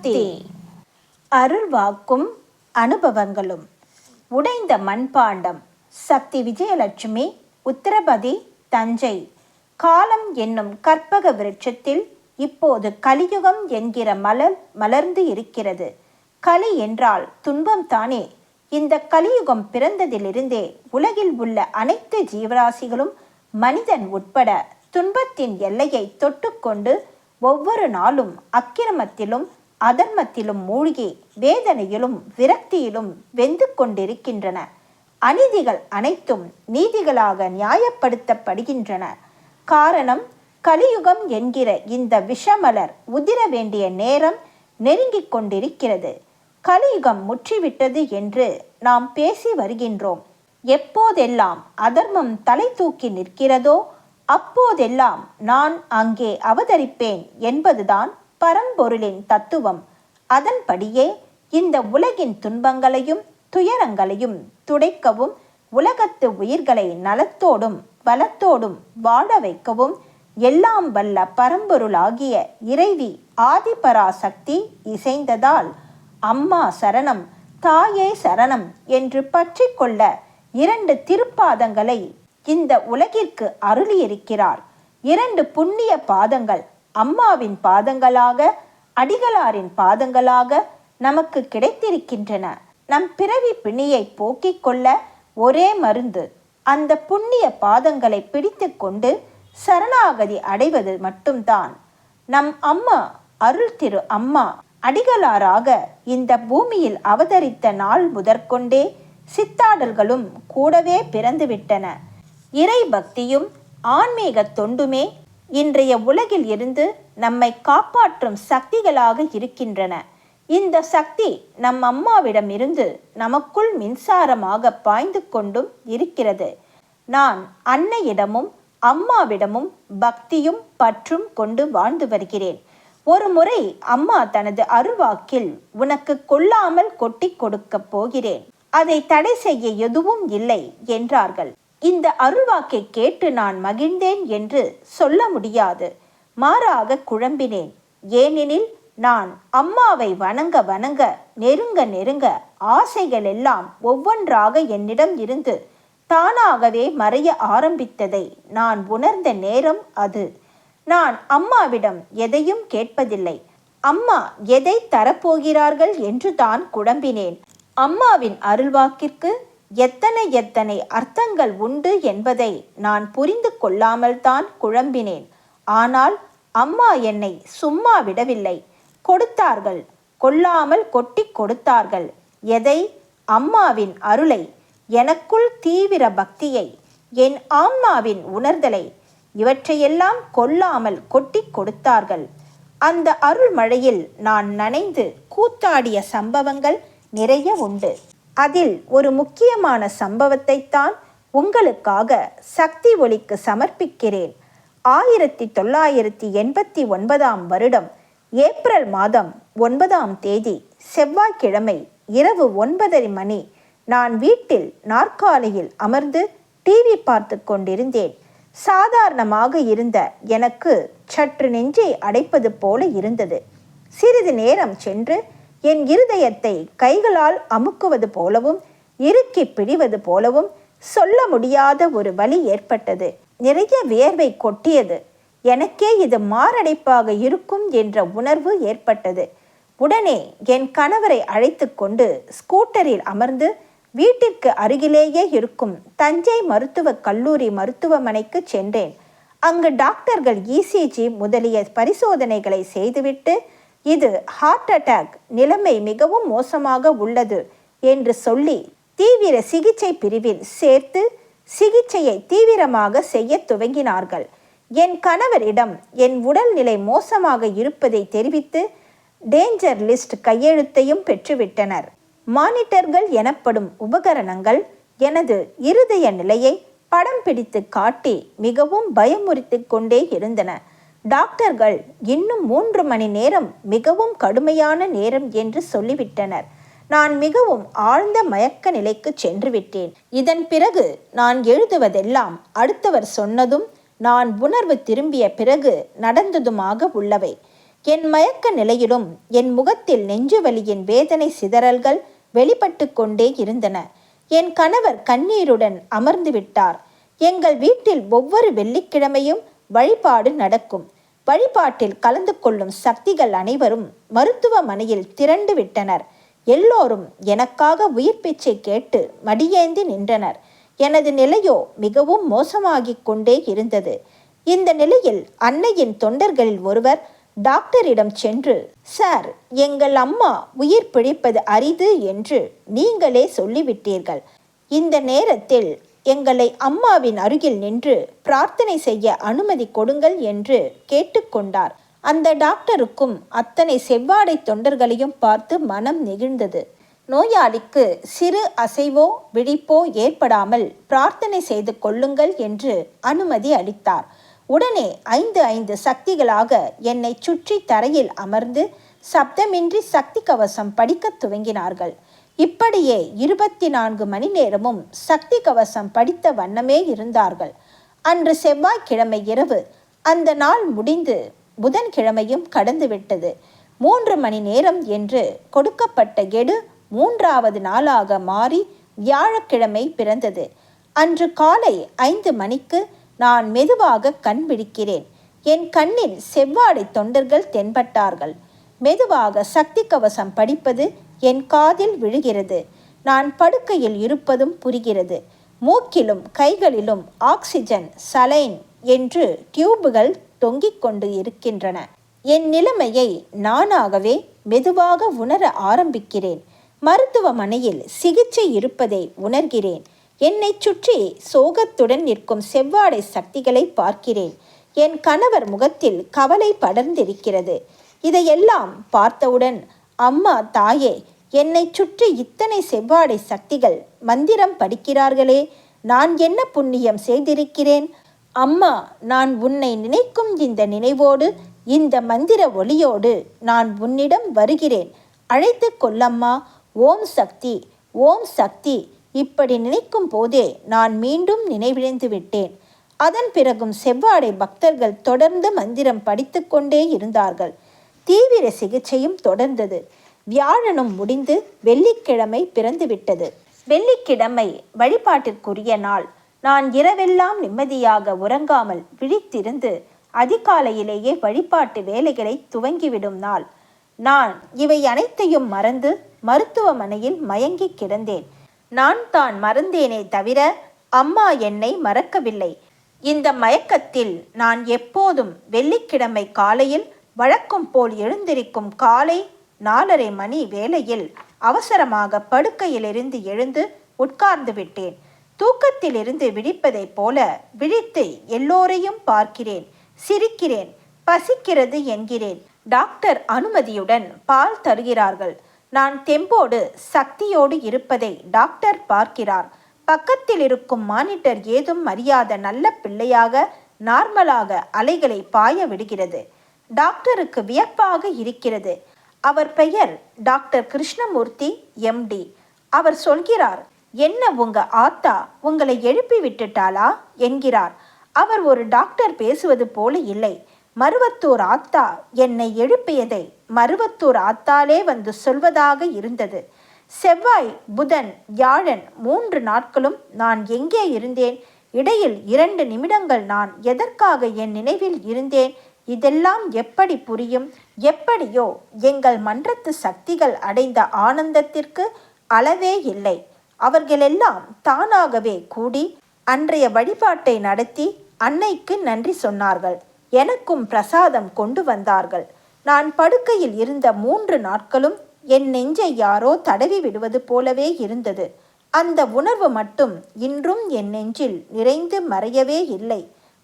சக்தி. அருள்வாக்கும் அனுபவங்களும். உடைந்த மண்பாண்டம். சக்தி விஜயலட்சுமி, உத்தரபதி, தஞ்சை. காலம் என்னும் கற்பக விருட்சத்தில் இப்போது கலியுகம் என்கிற மலர் மலர்ந்து இருக்கிறது. கலி என்றால் துன்பம் தானே. இந்த கலியுகம் பிறந்ததிலிருந்தே உலகில் உள்ள அனைத்து ஜீவராசிகளும் மனிதன் உட்பட துன்பத்தின் எல்லையை தொட்டுக்கொண்டு ஒவ்வொரு நாளும் அக்கிரமத்திலும் அதர்மத்திலும் மூழ்கி வேதனையிலும் விரக்தியிலும் வெந்து கொண்டிருக்கின்றன. அநீதிகள் அனைத்தும் நீதிகளாக நியாயப்படுத்தப்படுகின்றன. காரணம், கலியுகம் என்கிற இந்த விஷமலர் உதிர வேண்டிய நேரம் நெருங்கிக் கொண்டிருக்கிறது. கலியுகம் முற்றிவிட்டது என்று நாம் பேசி வருகின்றோம். எப்போதெல்லாம் அதர்மம் தலை தூக்கி நிற்கிறதோ அப்போதெல்லாம் நான் அங்கே அவதரிப்பேன் என்பதுதான் பரம்பொருளின் தத்துவம். அதன்படியே இந்த உலகின் துன்பங்களையும் துயரங்களையும் துடைக்கவும் உலகத்து உயிர்களை நலத்தோடும் வளத்தோடும் வாழ வைக்கவும் எல்லாம் வல்ல பரம்பொருளாகிய இறைவி ஆதிபராசக்தி இசைந்ததால் அம்மா சரணம், தாயே சரணம் என்று பற்றி கொள்ள 2 திருப்பாதங்களை இந்த உலகிற்கு அருளியிருக்கிறார். 2 புண்ணிய பாதங்கள் அம்மாவின் பாதங்களாக, அடிகளாரின் பாதங்களாக நமக்கு கிடைத்திருக்கின்றன. நம் பிறவி பிணியை போக்கிக் கொள்ள ஒரே மருந்து அந்த புண்ணிய பாதங்களை பிடித்து கொண்டு சரணாகதி அடைவது மட்டும்தான். நம் அம்மா அருள் திரு அம்மா அடிகளாராக இந்த பூமியில் அவதரித்த நாள் முதற்கொண்டே சித்தாடல்களும் கூடவே பிறந்துவிட்டன. இறை பக்தியும் ஆன்மீக தொண்டுமே இன்றைய உலகில் இருந்து நம்மை காப்பாற்றும் சக்திகளாக இருக்கின்றன. இந்த சக்தி நம் அம்மாவிடம் இருந்து நமக்குள் மின்சாரமாக பாய்ந்து கொண்டும் இருக்கிறது. நான் அன்னையிடமும் அம்மாவிடமும் பக்தியும் பற்றும் கொண்டு வாழ்ந்து வருகிறேன். ஒரு முறை அம்மா தனது அருள்வாக்கில் உனக்கு கொள்ளாமல் கொட்டி கொடுக்க போகிறேன், அதை தடை செய்ய எதுவும் இல்லை என்றார்கள். இந்த அருள்வாக்கை கேட்டு நான் மகிழ்ந்தேன் என்று சொல்ல முடியாது. மாறாக குழம்பினேன். ஏனெனில் நான் அம்மாவை வணங்க வணங்க நெருங்க நெருங்க ஆசைகள் எல்லாம் ஒவ்வொன்றாக என்னிடம் இருந்து தானாகவே மறைய ஆரம்பித்ததை நான் உணர்ந்த நேரம் அது. நான் அம்மாவிடம் எதையும் கேட்பதில்லை. அம்மா எதை தரப்போகிறார்கள் என்று தான் குழம்பினேன். அம்மாவின் அருள்வாக்கிற்கு எத்தனை அர்த்தங்கள் உண்டு என்பதை நான் புரிந்து கொள்ளாமல் தான் குழம்பினேன். ஆனால் அம்மா என்னை சும்மா விடவில்லை. கொடுத்தார்கள், கொள்ளாமல் கொட்டி கொடுத்தார்கள். எதை? அம்மாவின் அருளை, எனக்குள் தீவிர பக்தியை, என் ஆன்மாவின் உணர்தலை. இவற்றையெல்லாம் கொள்ளாமல் கொட்டி கொடுத்தார்கள். அந்த அருள் மழையில் நான் நனைந்து கூத்தாடிய சம்பவங்கள் நிறைய உண்டு. அதில் ஒரு முக்கியமான சம்பவத்தை தான் உங்களுக்காக சக்தி ஒளிக்கு சமர்ப்பிக்கிறேன். 1989 வருடம் ஏப்ரல் மாதம் 9ஆம் தேதி செவ்வாய்க்கிழமை இரவு 9:30 மணி நான் வீட்டில் நாற்காலியில் அமர்ந்து டிவி பார்த்து கொண்டிருந்தேன். சாதாரணமாக இருந்த எனக்கு சற்று நெஞ்சை அடைப்பது போல இருந்தது. சிறிது நேரம் சென்று என் இருதயத்தை கைகளால் அமுக்குவது போலவும் இறுக்கி பிடிவது போலவும் சொல்ல முடியாத ஒரு வலி ஏற்பட்டது. நிறைய வியர்வை கொட்டியது. எனக்கே இது மாரடைப்பாக இருக்கும் என்ற உணர்வு ஏற்பட்டது. உடனே என் கணவரை அழைத்து கொண்டு ஸ்கூட்டரில் அமர்ந்து வீட்டிற்கு அருகிலேயே இருக்கும் தஞ்சை மருத்துவக் கல்லூரி மருத்துவமனைக்கு சென்றேன். அங்கு டாக்டர்கள் இசிஜி முதலிய பரிசோதனைகளை செய்துவிட்டு இது ஹார்ட் அட்டாக், நிலைமை மிகவும் மோசமாக உள்ளது என்று சொல்லி தீவிர சிகிச்சை பிரிவில் சேர்த்து சிகிச்சையை தீவிரமாக செய்ய துவங்கினார்கள். என் கணவரிடம் என் உடல்நிலை மோசமாக இருப்பதை தெரிவித்து டேஞ்சர் லிஸ்ட் கையெழுத்தையும் பெற்றுவிட்டனர். மானிட்டர்கள் எனப்படும் உபகரணங்கள் எனது இருதய நிலையை படம் பிடித்து காட்டி மிகவும் பயமுறுத்தி கொண்டே இருந்தன. டாக்டர்கள் இன்னும் 3 மணி நேரம் மிகவும் கடுமையான நேரம் என்று சொல்லிவிட்டனர். நான் மிகவும் ஆழ்ந்த மயக்க நிலைக்கு சென்று விட்டேன். இதன் பிறகு நான் எழுதுவதெல்லாம் அடுத்தவர் சொன்னதும் நான் உணர்வு திரும்பிய பிறகு நடந்ததுமாக உள்ளவை. என் மயக்க நிலையிலும் என் முகத்தில் நெஞ்சுவலியின் வேதனை சிதறல்கள் வெளிப்பட்டு கொண்டே இருந்தன. என் கணவர் கண்ணீருடன் அமர்ந்து விட்டார். எங்கள் வீட்டில் ஒவ்வொரு வெள்ளிக்கிழமையும் வழிபாடு நடக்கும். வழிபாட்டில் கலந்து கொள்ளும் சக்திகள் அனைவரும் மருத்துவமனையில் திரண்டு விட்டனர். எல்லோரும் எனக்காக உயிர் பிச்சை கேட்டு மடியேந்தி நின்றனர். எனது நிலையோ மிகவும் மோசமாகிக் கொண்டே இருந்தது. இந்த நிலையில் அன்னையின் தொண்டர்களில் ஒருவர் டாக்டரிடம் சென்று, சார், எங்கள் அம்மா உயிர் பிழைப்பது அரிது என்று நீங்களே சொல்லிவிட்டீர்கள். இந்த நேரத்தில் எங்களை அம்மாவின் அருகில் நின்று பிரார்த்தனை செய்ய அனுமதி கொடுங்கள் என்று கேட்டுக்கொண்டார். அந்த டாக்டருக்கும் அத்தனை செவ்வாடை தொண்டர்களையும் பார்த்து மனம் நெகிழ்ந்தது. நோயாளிக்கு சிறு அசைவோ விழிப்போ ஏற்படாமல் பிரார்த்தனை செய்து கொள்ளுங்கள் என்று அனுமதி அளித்தார். உடனே 5 சக்திகளாக என்னை சுற்றி தரையில் அமர்ந்து சப்தமின்றி சக்தி கவசம் படிக்க துவங்கினார்கள். இப்படியே 24 மணி நேரமும் சக்தி கவசம் படித்த வண்ணமே இருந்தார்கள். அன்று செவ்வாய்க்கிழமை இரவு. அந்த நாள் முடிந்து புதன்கிழமையும் கடந்துவிட்டது. 3 மணி நேரம் என்று கொடுக்கப்பட்ட கெடு 3வது நாளாக மாறி வியாழக்கிழமை பிறந்தது. அன்று காலை 5 மணிக்கு நான் மெதுவாக கண் விழிக்கிறேன். என் கண்ணில் செவ்வாடை தொண்டர்கள் தென்பட்டார்கள். மெதுவாக சக்தி கவசம் படிப்பது என் காதில் விழுகிறது. நான் படுக்கையில் இருப்பதும் புரிகிறது. மூக்கிலும் கைகளிலும் ஆக்சிஜன், சலைன் என்று டியூபுகள் தொங்கிக் கொண்டு இருக்கின்றன. என் நிலைமையை நானாகவே மெதுவாக உணர ஆரம்பிக்கிறேன். மருத்துவமனையில் சிகிச்சை இருப்பதை உணர்கிறேன். என்னை சுற்றி சோகத்துடன் நிற்கும் செவ்வாடை சக்திகளை பார்க்கிறேன். என் கணவர் முகத்தில் கவலை படர்ந்திருக்கிறது. இதையெல்லாம் பார்த்தவுடன், அம்மா, தாயே, என்னை சுற்றி இத்தனை செவ்வாடை சக்திகள் மந்திரம் படிக்கிறார்களே, நான் என்ன புண்ணியம் செய்திருக்கிறேன்? அம்மா, நான் உன்னை நினைக்கும் இந்த நினைவோடு, இந்த மந்திர ஒளியோடு நான் உன்னிடம் வருகிறேன். அழைத்து கொள்ளம்மா. ஓம் சக்தி, ஓம் சக்தி. இப்படி நினைக்கும் போதே நான் மீண்டும் நினைவிழந்து விட்டேன். அதன் பிறகும் செவ்வாடை பக்தர்கள் தொடர்ந்து மந்திரம் படித்து கொண்டே இருந்தார்கள். தீவிர சிகிச்சையும் தொடர்ந்தது. வியாழனும் முடிந்து வெள்ளிக்கிழமை பிறந்துவிட்டது. வெள்ளிக்கிழமை வழிபாட்டிற்குரிய நாள். நான் இரவெல்லாம் நிம்மதியாக உறங்காமல் விழித்திருந்து அதிகாலையிலேயே வழிபாட்டு வேலைகளை துவங்கிவிடும் நாள். நான் இவை அனைத்தையும் மறந்து மருத்துவமனையில் மயங்கி கிடந்தேன். நான் தான் மறந்தேனே தவிர அம்மா என்னை மறக்கவில்லை. இந்த மயக்கத்தில் நான் எப்போதும் வெள்ளிக்கிழமை காலையில் வழக்கம் போல் எழுந்திருக்கும் காலை 4:30 மணி வேளையில் அவசரமாக படுக்கையிலிருந்து எழுந்து உட்கார்ந்து விட்டேன். தூக்கத்திலிருந்து விழிப்பதைப் போல விழித்து எல்லோரையும் பார்க்கிறேன், சிரிக்கிறேன், பசிக்கிறது என்கிறேன். டாக்டர் அனுமதியுடன் பால் தருகிறார்கள். நான் தெம்போடு சக்தியோடு இருப்பதை டாக்டர் பார்க்கிறார். பக்கத்தில் இருக்கும் மானிட்டர் ஏதும் அறியாத நல்ல பிள்ளையாக நார்மலாக அலைகளை பாய விடுகிறது. டாக்டருக்கு வியப்பாக இருக்கிறது. அவர் பெயர் டாக்டர் கிருஷ்ணமூர்த்தி, MD. அவர் சொல்கிறார், என்ன உங்க ஆத்தா உங்களை எழுப்பி விட்டுட்டாளா என்கிறார். அவர் ஒரு டாக்டர் பேசுவது போல இல்லை. மருவத்தூர் ஆத்தா என்னை எழுப்பியதை மருவத்தூர் ஆத்தாலே வந்து சொல்வதாக இருந்தது. செவ்வாய், புதன், வியாழன் 3 நாட்களும் நான் எங்கே இருந்தேன்? இடையில் 2 நிமிடங்கள் நான் எதற்காக என் நினைவில் இருந்தேன்? இதெல்லாம் எப்படி புரியும்? எப்படியோ எங்கள் மன்றத்து சக்திகள் அடைந்த ஆனந்தத்திற்கு அளவே இல்லை. அவர்களெல்லாம் தானாகவே கூடி அன்றைய வழிபாட்டை நடத்தி அன்னைக்கு நன்றி சொன்னார்கள். எனக்கும் பிரசாதம் கொண்டு வந்தார்கள். நான் படுக்கையில் இருந்த 3 நாட்களும் என் நெஞ்சை யாரோ தடவி விடுவது போலவே இருந்தது. அந்த உணர்வு மட்டும் இன்றும் என் நெஞ்சில் நிறைந்து மறையவே இல்லை.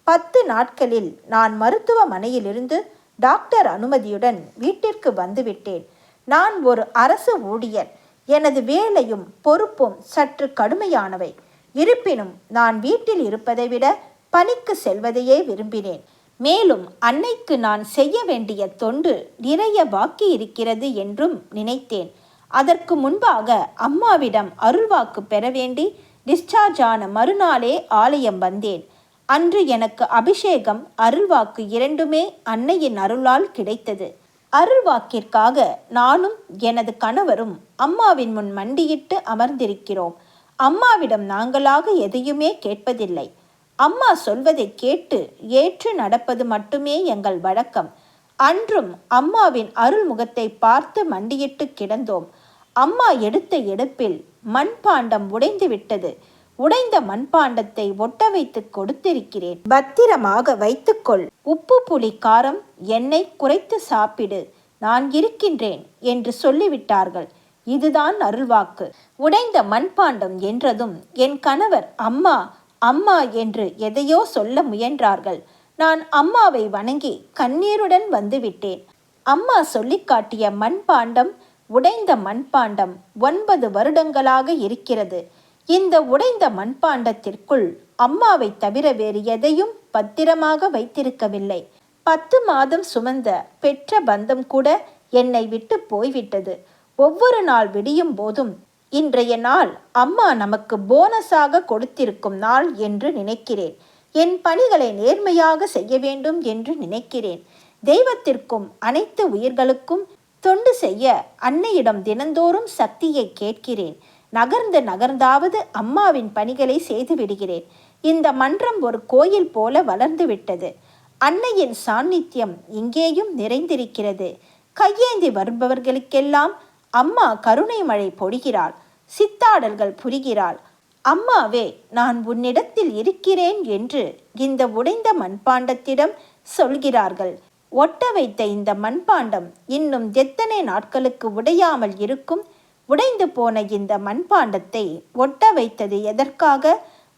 10 நாட்களில் நான் மருத்துவமனையிலிருந்து டாக்டர் அனுமதியுடன் வீட்டிற்கு வந்துவிட்டேன். நான் ஒரு அரசு ஊழியர். எனது வேலையும் பொறுப்பும் சற்று கடுமையானவை. இருப்பினும் நான் வீட்டில் இருப்பதை விட பணிக்கு செல்வதையே விரும்பினேன். மேலும் அன்னைக்கு நான் செய்ய வேண்டிய தொண்டு நிறைய பாக்கி இருக்கிறது என்றும் நினைத்தேன். அதற்கு முன்பாக அம்மாவிடம் அருள்வாக்கு பெற வேண்டி டிஸ்சார்ஜ் ஆன மறுநாளே ஆலயம் வந்தேன். அன்று எனக்கு அபிஷேகம், அருள்வாக்கு இரண்டுமே அன்னையின் அருளால் கிடைத்தது. அருள்வாக்கிற்காக நானும் எனது கணவரும் அம்மாவின் முன் மண்டியிட்டு அமர்ந்திருக்கிறோம். அம்மாவிடம் நாங்களாக எதையுமே கேட்பதில்லை. அம்மா சொல்வதை கேட்டு ஏற்று நடப்பது மட்டுமே எங்கள் வழக்கம். அன்றும் அம்மாவின் அருள்முகத்தை பார்த்து மண்டியிட்டு கிடந்தோம். அம்மா எடுத்த எடுப்பில் மண்பாண்டம் உடைந்து விட்டது. உடைந்த மண்பாண்டத்தை ஒட்ட வைத்து கொடுத்திருக்கிறேன். பத்திரமாக வைத்துக்கொள். உப்பு புளி காரம் எண்ணெய் குறைத்து சாப்பிடு, நான் இருக்கின்றேன் என்று சொல்லிவிட்டார்கள். இதுதான் அருள்வாக்கு. உடைந்த மண்பாண்டம் என்றதும் என் கணவர் அம்மா அம்மா என்று எதையோ சொல்ல முயன்றார்கள். நான் அம்மாவை வணங்கி கண்ணீருடன் வந்துவிட்டேன். அம்மா சொல்லி காட்டிய மண்பாண்டம் உடைந்த மண்பாண்டம் 9 வருடங்களாக இருக்கிறது. இந்த உடைந்த மண்பாண்டத்திற்குள் அம்மாவை தவிர வேறு எதையும் பத்திரமாக வைத்திருக்கவில்லை. 10 மாதம் சுமந்த பெற்ற பந்தம் கூட என்னை விட்டு போய்விட்டது. ஒவ்வொரு நாள் விடியும் போதும் இன்றைய நாள் அம்மா நமக்கு போனஸாக கொடுத்திருக்கும் நாள் என்று நினைக்கிறேன். என் பணிகளை நேர்மையாக செய்ய வேண்டும் என்று நினைக்கிறேன். தெய்வத்திற்கும் அனைத்து உயிர்களுக்கும் தொண்டு செய்ய அன்னையிடம் தினந்தோறும் சக்தியை கேட்கிறேன். நகர்ந்தாவது அம்மாவின் பணிகளை செய்து விடுகிறேன். இந்த மன்றம் ஒரு கோயில் போல வளர்ந்து விட்டது. அன்னையின் சாநித்தியம் இங்கேயும் நிறைந்திருக்கிறது. கையேந்தி வருபவர்களுக்கெல்லாம் அம்மா கருணை மழை பொழிகிறாள், சித்தாடல்கள் புரிகிறாள். அம்மாவே, நான் உன்னிடத்தில் இருக்கிறேன் என்று இந்த உடைந்த மண்பாண்டத்திடம் சொல்கிறார்கள். ஒட்ட வைத்த இந்த மண்பாண்டம் இன்னும் எத்தனை நாட்களுக்கு உடையாமல் இருக்கும்? உடைந்து போன இந்த மண்பாண்டத்தை ஒட்ட வைத்தது எதற்காக?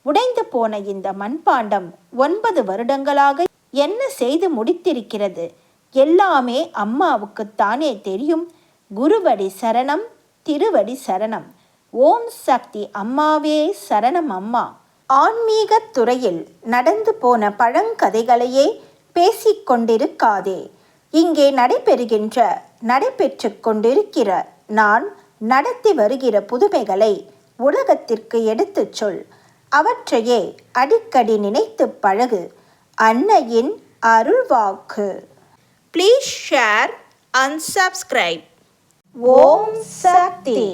உடைந்து போன இந்த மண்பாண்டம் 9 வருடங்களாக என்ன செய்து முடித்திருக்கிறது? எல்லாமே அம்மாவுக்குத்தானே தெரியும். குருவடி சரணம், திருவடி சரணம். ஓம் சக்தி அம்மாவே சரணம் அம்மா. ஆன்மீக துறையில் நடந்து போன பழங்கதைகளையே பேசிக்கொண்டிருக்காதே. இங்கே நடைபெற்று கொண்டிருக்கிற நான் நடத்தி வருகிற புதுமைகளை உலகத்திற்கு எடுத்துச் சொல். அவற்றையே அடிக்கடி நினைத்து பழகு. அன்னையின் அருள்வாக்கு. Please share and subscribe. Om Sakthi.